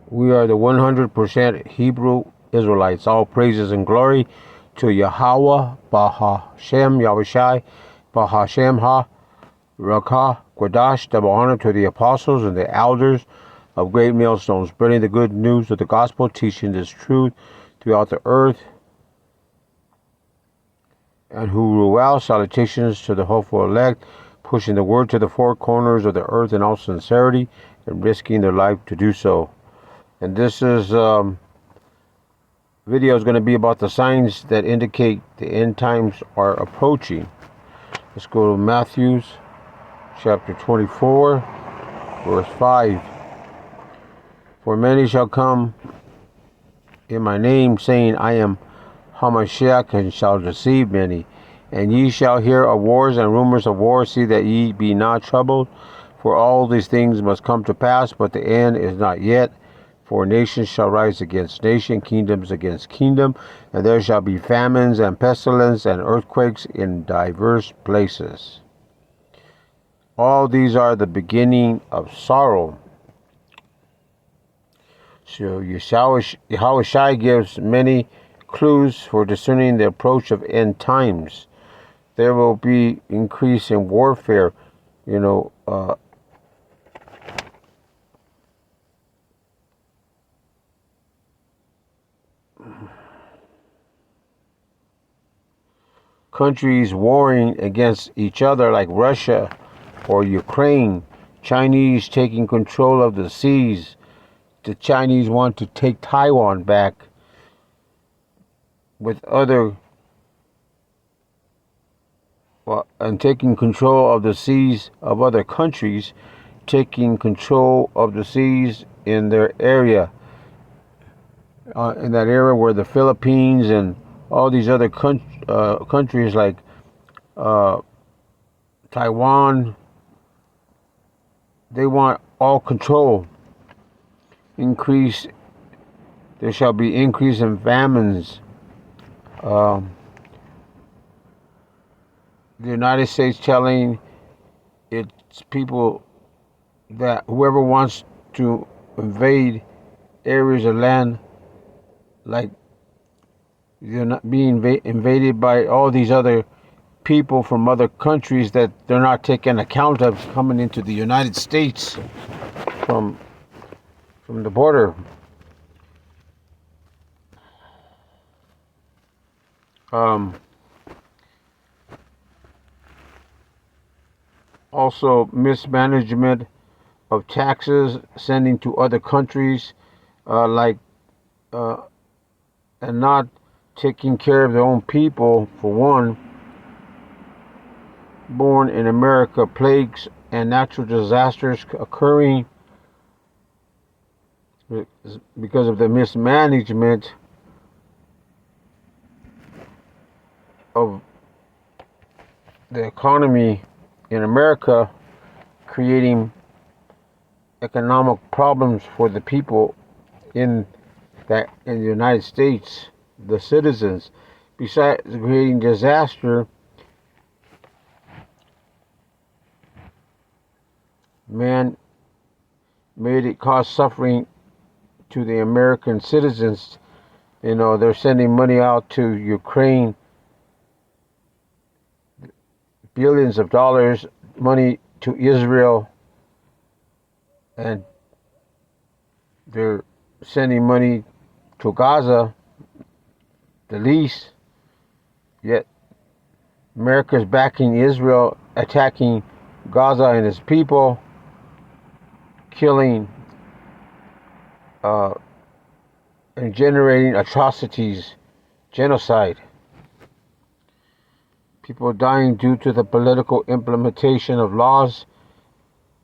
We are the 100% Hebrew Israelites. All praises and glory to Yahweh, Bahashem, Yahushai, Bahashem Ha, Rakah, Quadash, double honor to the apostles and the elders of Great Millstones, spreading the good news of the gospel, teaching this truth throughout the earth, and who rule out. Salutations to the hopeful elect, pushing the word to the four corners of the earth in all sincerity and risking their life to do so. And this is video is going to be about the signs that indicate the end times are approaching. Let's go to Matthew chapter 24, verse 5. For many shall come in my name, saying, I am Hamashiach, and shall deceive many. And ye shall hear of wars and rumors of wars. See that ye be not troubled, for all these things must come to pass, but the end is not yet. For nations shall rise against nation, kingdoms against kingdom, and there shall be famines and pestilence and earthquakes in diverse places. All these are the beginning of sorrow. So Yahushua gives many clues for discerning the approach of end times. There will be increase in warfare, countries warring against each other like Russia or Ukraine, Chinese taking control of the seas. The Chinese want to take Taiwan back, with and taking control of the seas of other countries, taking control of the seas in their area, in that area where the Philippines and all these other countries like Taiwan, they want all control. There shall be increase in famines. The United States telling its people that whoever wants to invade areas of land, like they're not being invaded by all these other people from other countries, that they're not taking account of coming into the United States from the border. Also, mismanagement of taxes, sending to other countries, and not taking care of their own people. For one, born in America, plagues and natural disasters occurring because of the mismanagement of the economy in America, creating economic problems for the people in the United States, the citizens. Besides creating disaster, man made it cause suffering to the American citizens. They're sending money out to Ukraine, billions of dollars, money to Israel, and they're sending money to Gaza, the least. Yet America's backing Israel, attacking Gaza and its people, killing and generating atrocities, genocide. People dying due to the political implementation of laws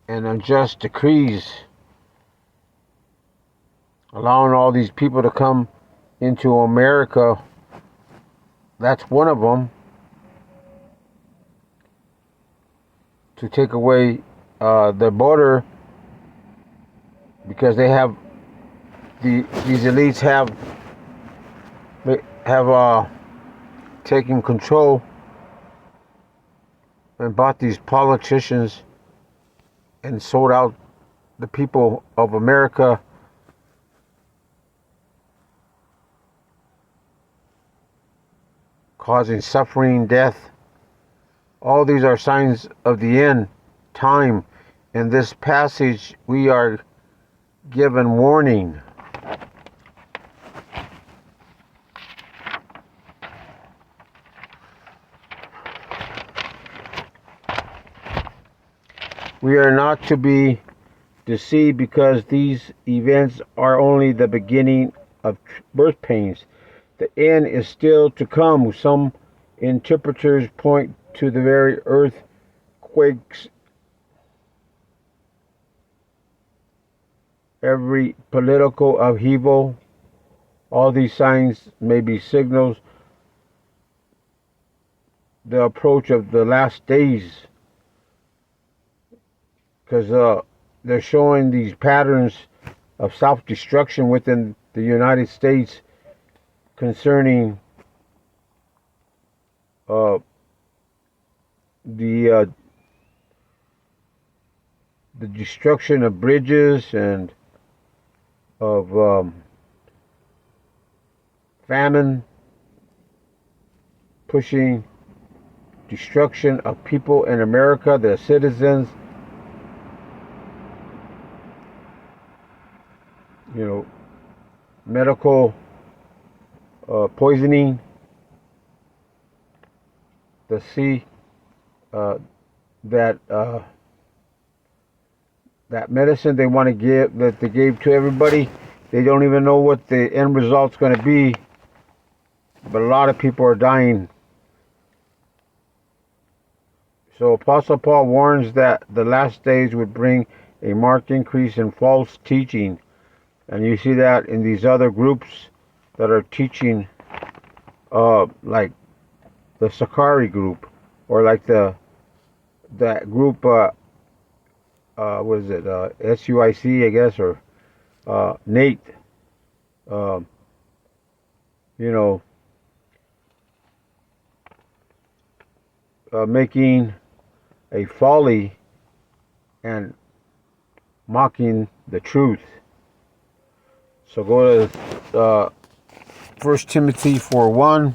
and unjust decrees, allowing all these people to come into America. That's one of them, to take away the border, because they have these elites have taken control and bought these politicians and sold out the people of America causing suffering, death. All these are signs of the end time. In this passage, we are given warning. We are not to be deceived because these events are only the beginning of birth pains. The end is still to come. Some interpreters point to the very earthquakes, every political upheaval. All these signs may be signals the approach of the last days, because they're showing these patterns of self-destruction within the United States concerning the destruction of bridges and of famine, pushing destruction of people in America, their citizens. You know, medical poisoning. To see that medicine they want to give, that they gave to everybody, they don't even know what the end result's going to be. But a lot of people are dying. So Apostle Paul warns that the last days would bring a marked increase in false teaching. And you see that in these other groups that are teaching, like the Sakari group, or like that group, what is it, SUIC, I guess, or Nate, making a folly and mocking the truth. So go to 1 Timothy 4:1.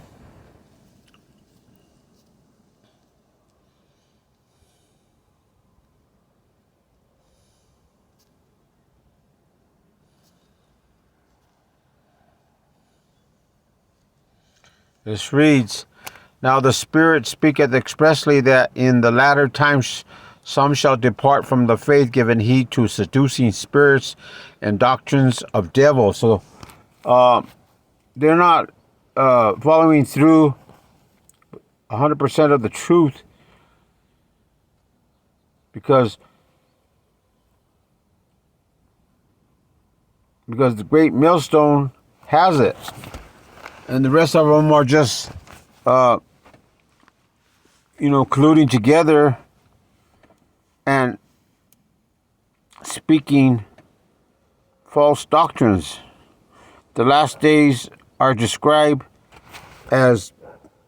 This reads, "Now the Spirit speaketh expressly that in the latter times some shall depart from the faith, giving heed to seducing spirits and doctrines of devils." So they're not following through 100% of the truth, because the great millstone has it, and the rest of them are just colluding together and speaking false doctrines. The last days are described as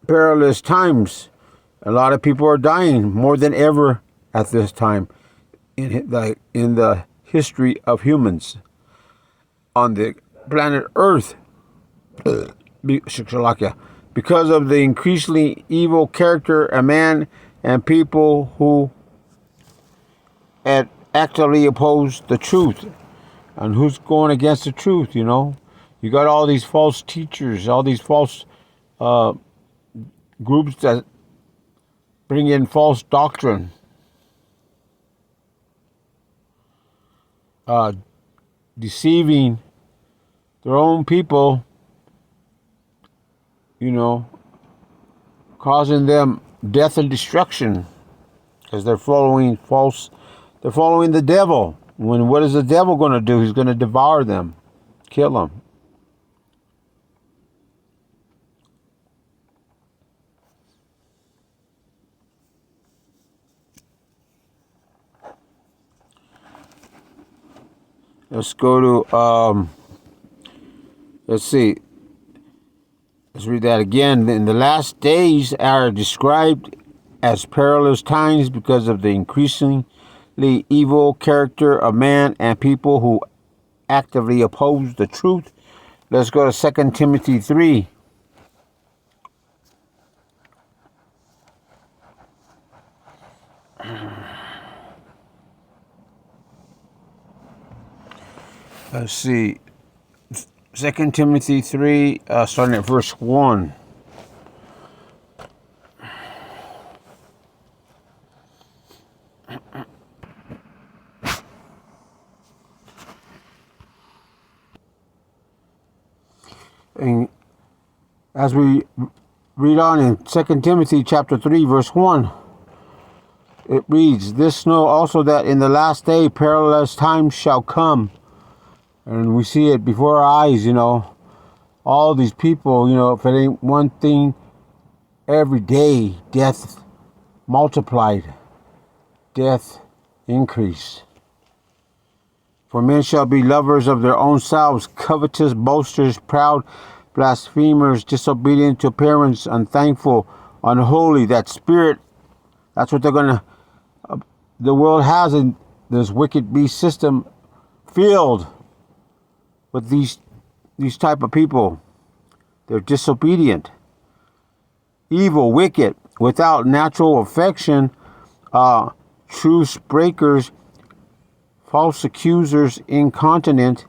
perilous times. A lot of people are dying more than ever at this time in the history of humans on the planet Earth, because of the increasingly evil character of man and people who actively oppose the truth. And who's going against the truth? You got all these false teachers, all these false groups that bring in false doctrine, deceiving their own people, causing them death and destruction, because they're following the devil. What is the devil going to do? He's going to devour them, kill them. Let's go to, let's see. Let's read that again. In the last days are described as perilous times because of the increasingly evil character of man and people who actively oppose the truth. Let's go to 2 Timothy 3. Let's see. 2 Timothy 3, starting at verse 1. And as we read on in 2 Timothy chapter 3, verse 1, it reads, "This know also that in the last day perilous times shall come." And we see it before our eyes, all these people, if it ain't one thing, every day death multiplied, death increased. For men shall be lovers of their own selves, covetous, boasters, proud, blasphemers, disobedient to parents, unthankful, unholy. That spirit, that's what the world has in this wicked beast system, filled with these type of people. They're disobedient, evil, wicked, without natural affection, truce breakers, false accusers, incontinent,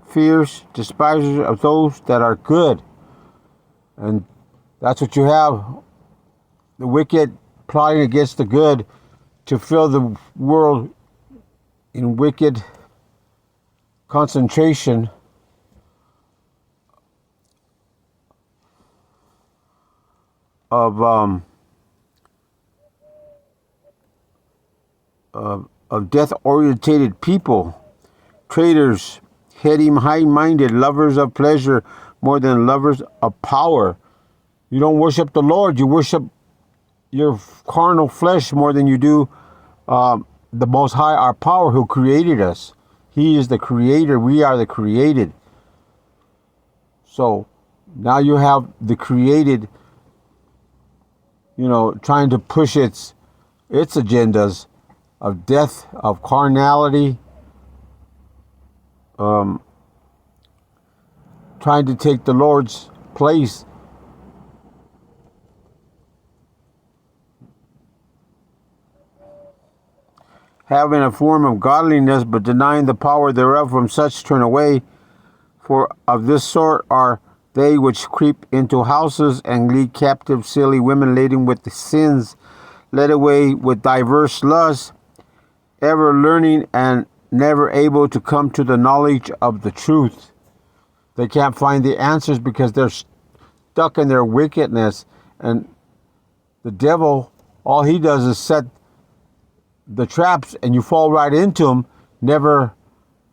fierce, despisers of those that are good. And that's what you have, the wicked plotting against the good to fill the world in wicked concentration of death-orientated people, traitors, heady, high-minded, lovers of pleasure more than lovers of power. You don't worship the Lord. You worship your carnal flesh more than you do the Most High, our power, who created us. He is the creator. We are the created. So now you have the created, trying to push its agendas of death, of carnality, trying to take the Lord's place. Having a form of godliness, but denying the power thereof, from such turn away. For of this sort are they which creep into houses and lead captive silly women laden with the sins, led away with diverse lusts, ever learning and never able to come to the knowledge of the truth. They can't find the answers because they're stuck in their wickedness. And the devil, all he does is set the traps and you fall right into them, never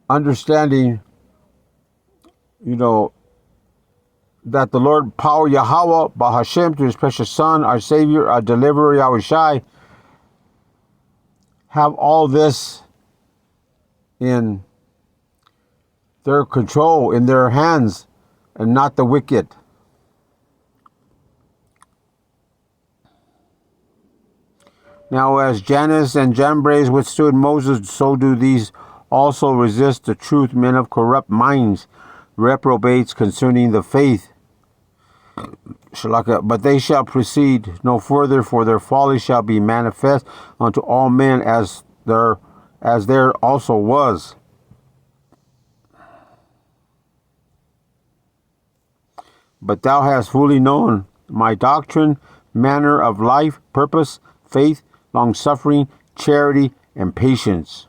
understanding, that the Lord power Yahweh, Bahashem, through his precious Son, our Savior, our Deliverer, Yahushai, have all this in their control, in their hands, and not the wicked. Now as Jannes and Jambres withstood Moses, so do these also resist the truth, men of corrupt minds, reprobates concerning the faith. But they shall proceed no further, for their folly shall be manifest unto all men, as there also was. But thou hast fully known my doctrine, manner of life, purpose, faith, long-suffering, charity, and patience.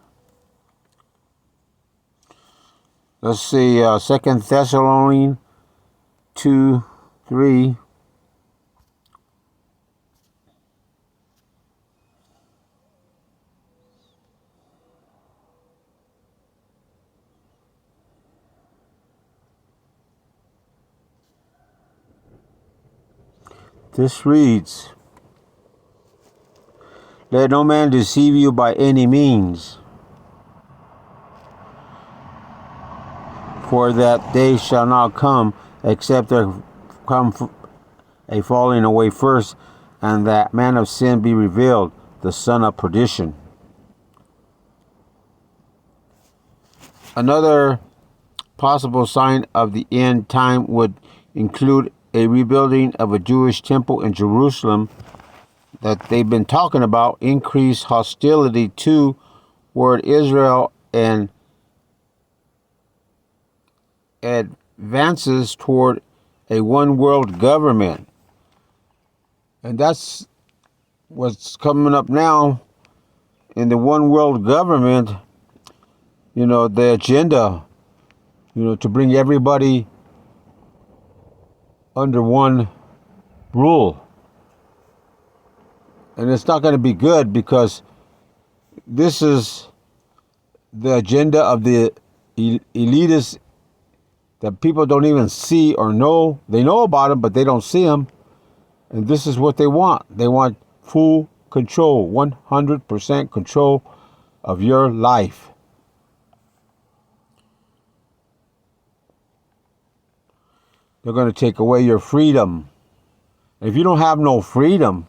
Let's see, 2 Thessalonians 2:3. This reads, "Let no man deceive you by any means, for that day shall not come, except there come a falling away first, and that man of sin be revealed, the son of perdition." Another possible sign of the end time would include a rebuilding of a Jewish temple in Jerusalem that they've been talking about, increased hostility toward Israel, and advances toward a one world government. And that's what's coming up now in the one world government, the agenda, to bring everybody under one rule. And it's not going to be good, because this is the agenda of the elitists that people don't even see or know. They know about them, but they don't see them. And this is what they want. They want full control, 100% control of your life. They're going to take away your freedom. And if you don't have no freedom,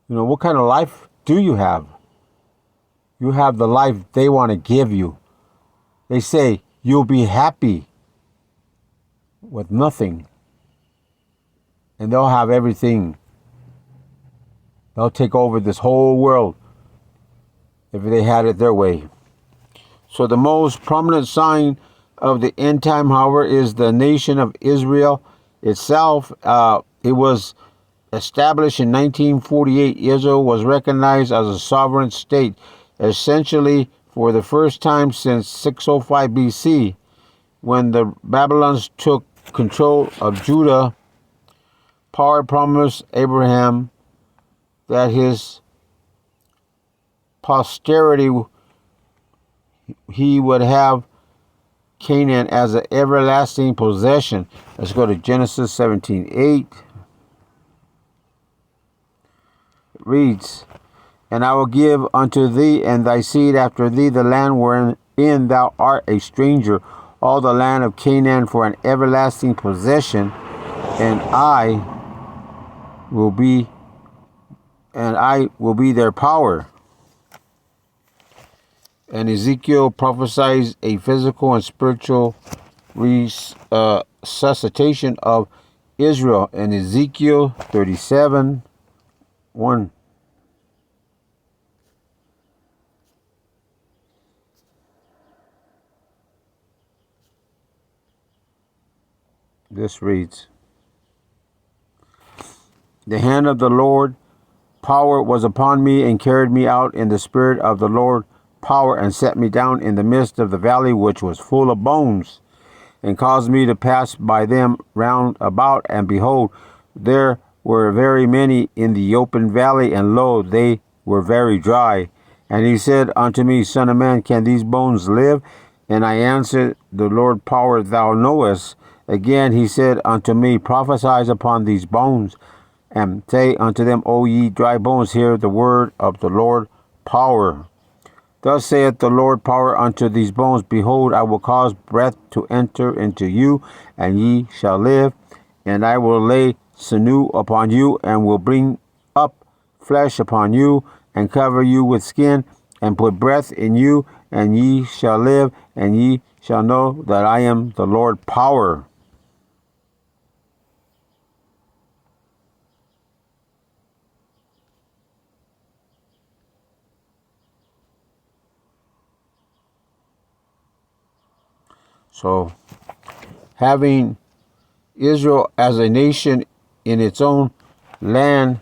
what kind of life do you have? You have the life they want to give you. They say you'll be happy with nothing. And they'll have everything. They'll take over this whole world if they had it their way. So the most prominent sign of the end time, however, is the nation of Israel itself. It was established in 1948. Israel was recognized as a sovereign state, essentially for the first time since 605 BC, when the Babylonians took control of Judah. Power promised Abraham that his posterity, he would have Canaan as an everlasting possession. Let's go to Genesis 17:8. It reads, "And I will give unto thee and thy seed after thee the land wherein thou art a stranger, all the land of Canaan for an everlasting possession, and I will be their power." And Ezekiel prophesies a physical and spiritual resuscitation of Israel in Ezekiel 37:1. This reads, "The hand of the Lord power was upon me, and carried me out in the spirit of the Lord power, and set me down in the midst of the valley which was full of bones, and caused me to pass by them round about. And behold, there were very many in the open valley, and lo, they were very dry. And he said unto me, Son of man, can these bones live? And I answered, The Lord power thou knowest. Again he said unto me, Prophesy upon these bones, and say unto them, O ye dry bones, hear the word of the Lord power. Thus saith the Lord power unto these bones, Behold, I will cause breath to enter into you, and ye shall live. And I will lay sinew upon you, and will bring up flesh upon you, and cover you with skin, and put breath in you, and ye shall live, and ye shall know that I am the Lord power. So, having Israel as a nation in its own land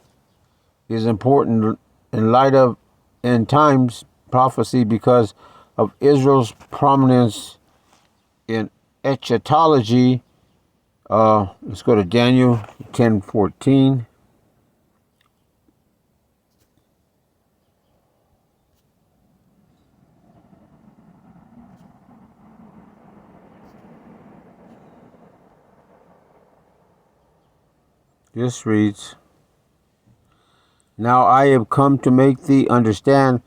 is important in light of end times prophecy, because of Israel's prominence in eschatology. Let's go to Daniel 10:14. This reads, Now I have come to make thee understand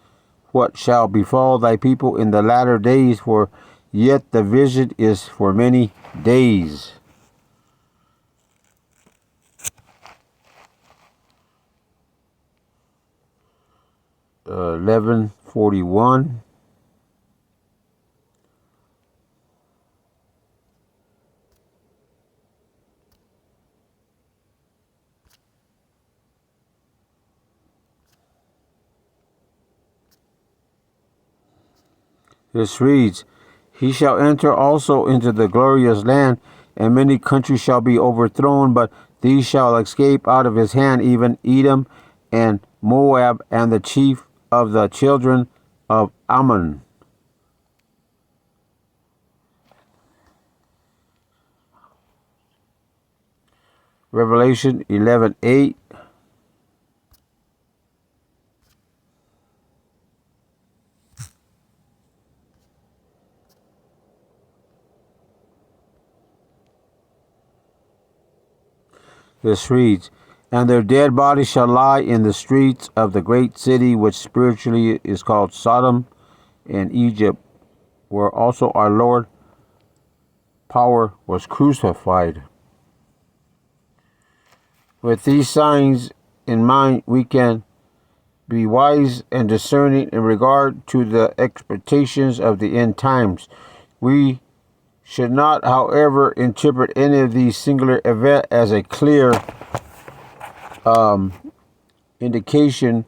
what shall befall thy people in the latter days, for yet the vision is for many days. Uh, 11:41. This reads, He shall enter also into the glorious land, and many countries shall be overthrown, but these shall escape out of his hand, even Edom and Moab and the chief of the children of Ammon. Revelation 11:8. This reads, "And their dead bodies shall lie in the streets of the great city, which spiritually is called Sodom and Egypt, where also our Lord power was crucified." With these signs in mind, we can be wise and discerning in regard to the expectations of the end times. We should not, however, interpret any of these singular events as a clear indication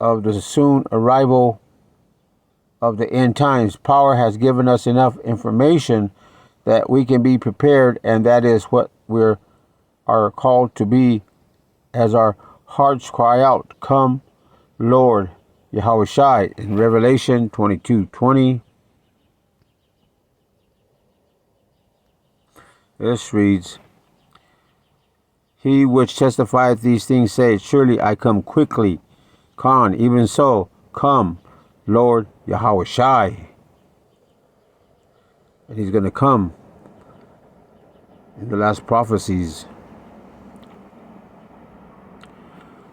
of the soon arrival of the end times. Power has given us enough information that we can be prepared, and that is what we are called to be as our hearts cry out, "Come, Lord Yahushua," in Revelation 22:20. This reads, "He which testifieth these things saith, Surely I come quickly. Khan, even so, come, Lord Yahushua." And he's going to come in the last prophecies,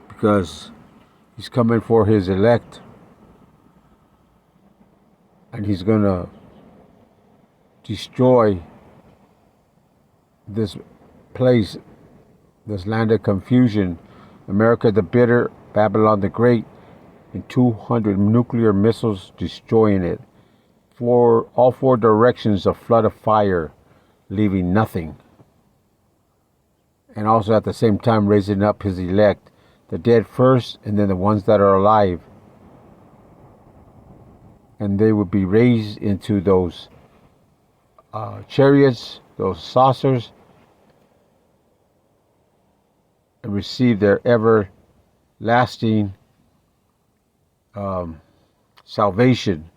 because he's coming for his elect, and he's going to destroy this place, this land of confusion, America the bitter, Babylon the great, and 200 nuclear missiles destroying it. For all four directions, a flood of fire, leaving nothing. And also at the same time raising up his elect, the dead first, and then the ones that are alive. And they would be raised into those chariots, those saucers, and receive their everlasting salvation.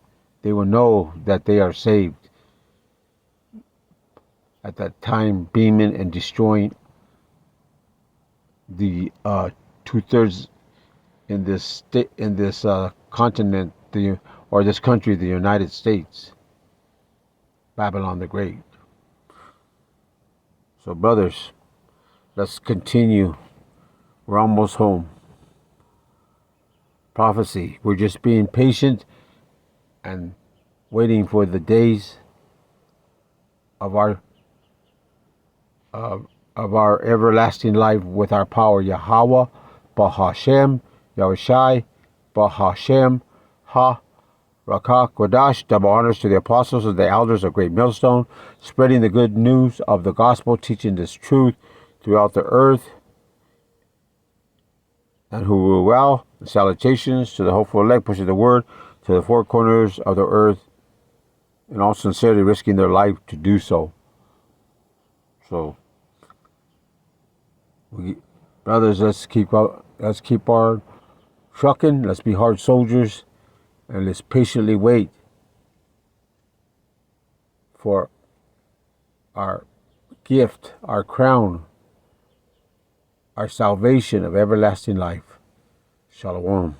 They will know that they are saved at that time, beaming and destroying the 2/3 in this state, in this continent, or this country, the United States, Babylon the Great. So, brothers, let's continue. We're almost home. Prophecy. We're just being patient and waiting for the days of our everlasting life with our power. Yahweh, Bahashem, Yahushai, Bahashem, Ha, Rakah, Kodash. Double honors to the apostles and the elders of Great Millstone, spreading the good news of the gospel, teaching this truth throughout the earth. And who will well, and salutations to the hopeful elect, pushing the word to the four corners of the earth, in all sincerity, risking their life to do so. So, brothers, let's keep our trucking. Let's be hard soldiers, and let's patiently wait for our gift, our crown, our salvation of everlasting life. Shalom.